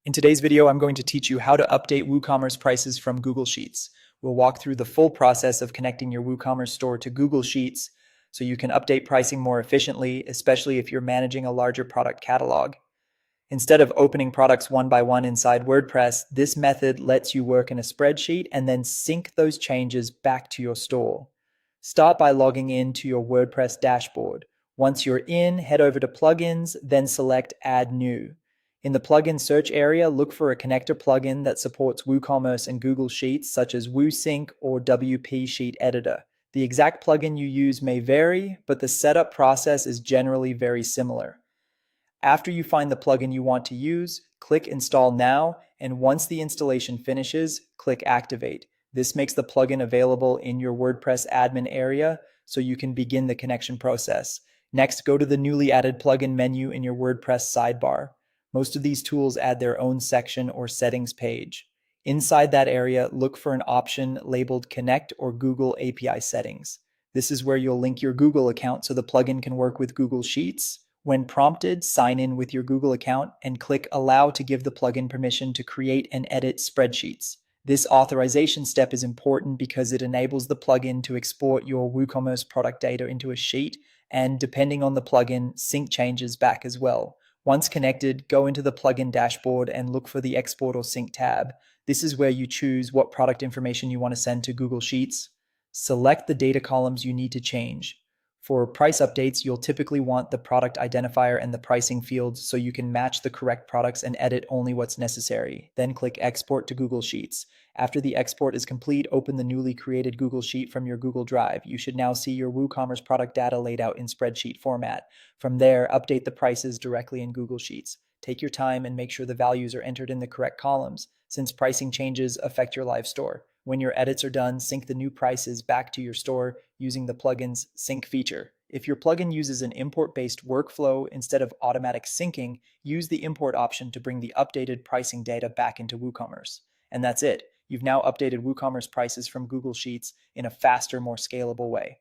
In today's video, I'm going to teach you how to update WooCommerce prices from Google Sheets. We'll walk through the full process of connecting your WooCommerce store to Google Sheets so you can update pricing more efficiently, especially if you're managing a larger product catalog. Instead of opening products one by one inside WordPress, this method lets you work in a spreadsheet and then sync those changes back to your store. Start by logging in to your WordPress dashboard. Once you're in, head over to Plugins, then select Add New. In the plugin search area, look for a connector plugin that supports WooCommerce and Google Sheets, such as WooSync or WP Sheet Editor. The exact plugin you use may vary, but the setup process is generally very similar. After you find the plugin you want to use, click Install Now, and once the installation finishes, click Activate. This makes the plugin available in your WordPress admin area so you can begin the connection process. Next, go to the newly added plugin menu in your WordPress sidebar. Most of these tools add their own section or settings page. Inside that area, look for an option labeled Connect or Google API Settings. This is where you'll link your Google account so the plugin can work with Google Sheets. When prompted, sign in with your Google account and click Allow to give the plugin permission to create and edit spreadsheets. This authorization step is important because it enables the plugin to export your WooCommerce product data into a sheet and, depending on the plugin, sync changes back as well. Once connected, go into the plugin dashboard and look for the Export or Sync tab. This is where you choose what product information you want to send to Google Sheets. Select the data columns you need to change. For price updates, you'll typically want the product identifier and the pricing fields so you can match the correct products and edit only what's necessary. Then click Export to Google Sheets. After the export is complete, open the newly created Google Sheet from your Google Drive. You should now see your WooCommerce product data laid out in spreadsheet format. From there, update the prices directly in Google Sheets. Take your time and make sure the values are entered in the correct columns, since pricing changes affect your live store. When your edits are done, sync the new prices back to your store using the plugin's sync feature. If your plugin uses an import-based workflow instead of automatic syncing, use the import option to bring the updated pricing data back into WooCommerce. And that's it. You've now updated WooCommerce prices from Google Sheets in a faster, more scalable way.